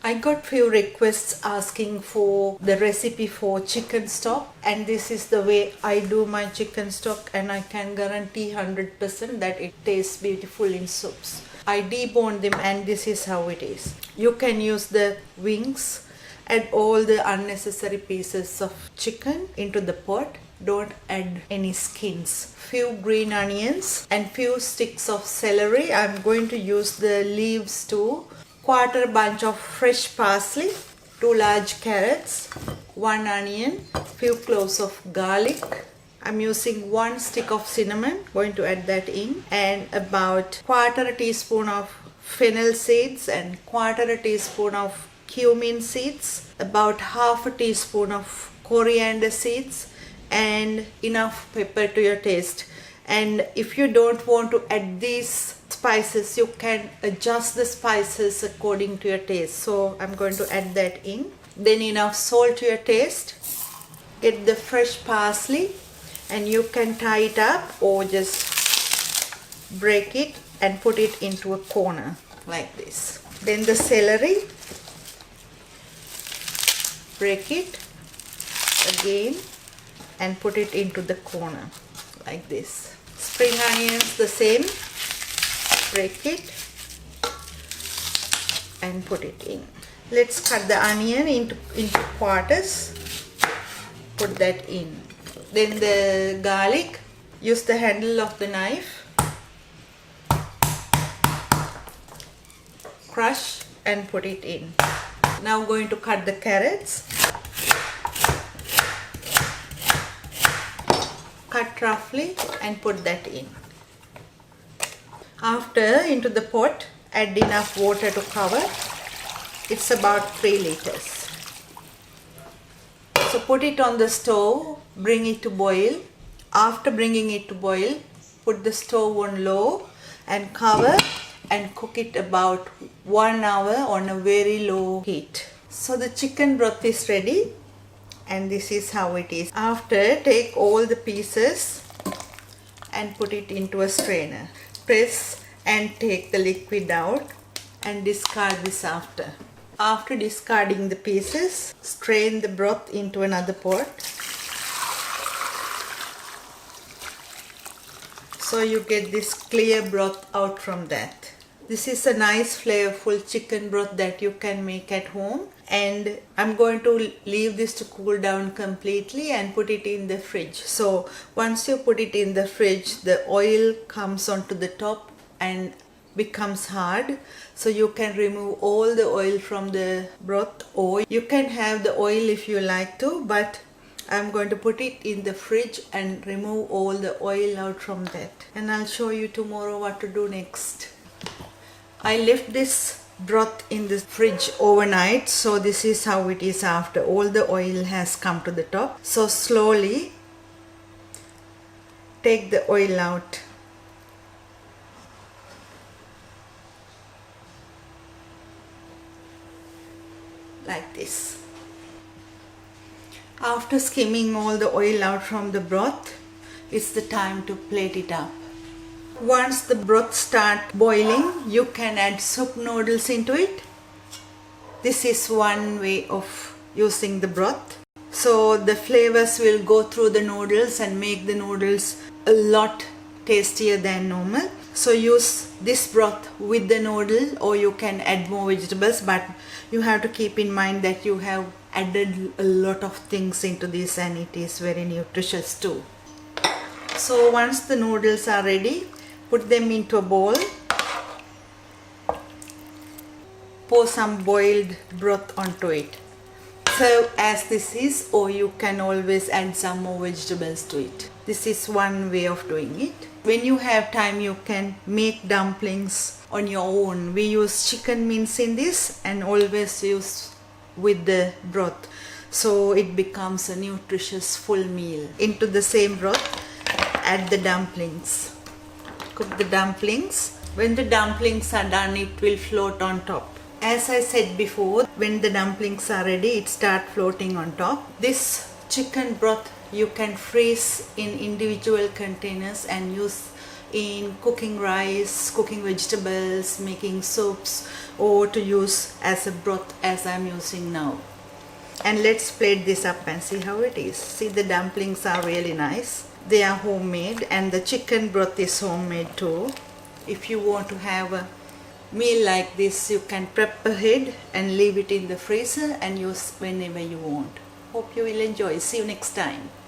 I got few requests asking for the recipe for chicken stock, and this is the way I do my chicken stock, and I can guarantee 100% that it tastes beautiful in soups. I debone them and this is how it is. You can use the wings, add all the unnecessary pieces of chicken into the pot. Don't add any skins. Few green onions and few sticks of celery. I'm going to use the leaves too. Quarter bunch of fresh parsley, 2 large carrots, 1 onion, few cloves of garlic. I'm using 1 stick of cinnamon, going to add that in, and about quarter teaspoon of fennel seeds and quarter teaspoon of cumin seeds, about half a teaspoon of coriander seeds, and enough pepper to your taste. And if you don't want to add these spices, you can adjust the spices according to your taste. So I'm going to add that in. Then enough salt to your taste. Get the fresh parsley and you can tie it up or just break it and put it into a corner like this. Then the celery, break it again and put it into the corner like this. Spring onions the same, break it and put it in. Let's cut the onion into quarters, put that in. Then the garlic, use the handle of the knife, crush and put it in. Now going to cut the carrots. Cut roughly and put that in. After, into the pot, add enough water to cover. It's about 3 liters. So put it on the stove, bring it to boil. After bringing it to boil, put the stove on low and cover and cook it about 1 hour on a very low heat. So the chicken broth is ready. And this is how it is. After, take all the pieces and put it into a strainer. Press and take the liquid out and discard this after. After discarding the pieces, strain the broth into another pot. So you get this clear broth out from that. This is a nice flavorful chicken broth that you can make at home, and I'm going to leave this to cool down completely and put it in the fridge. So once you put it in the fridge, the oil comes onto the top and becomes hard, so you can remove all the oil from the broth, or you can have the oil if you like to, but I'm going to put it in the fridge and remove all the oil out from that, and I'll show you tomorrow what to do next. I left this broth in the fridge overnight, so this is how it is after all the oil has come to the top. So slowly take the oil out. Like this. After skimming all the oil out from the broth, it's the time to plate it up. Once the broth starts boiling, you can add soup noodles into it. This is one way of using the broth. So the flavors will go through the noodles and make the noodles a lot tastier than normal. So use this broth with the noodle, or you can add more vegetables, but you have to keep in mind that you have added a lot of things into this and it is very nutritious too. So once the noodles are ready, put them into a bowl. Pour some boiled broth onto it. Serve as this is, or you can always add some more vegetables to it. This is one way of doing it. When you have time, you can make dumplings on your own. We use chicken mince in this and always use with the broth. So it becomes a nutritious full meal. Into the same broth, add the dumplings. Cook the dumplings. When the dumplings are done, it will float on top. As I said before, when the dumplings are ready, it starts floating on top. This chicken broth you can freeze in individual containers and use in cooking rice, cooking vegetables, making soups, or to use as a broth as I'm using now. And let's plate this up and see how it is. See, the dumplings are really nice. They are homemade, and the chicken broth is homemade too. If you want to have a meal like this, you can prep ahead and leave it in the freezer and use whenever you want. Hope you will enjoy. See you next time.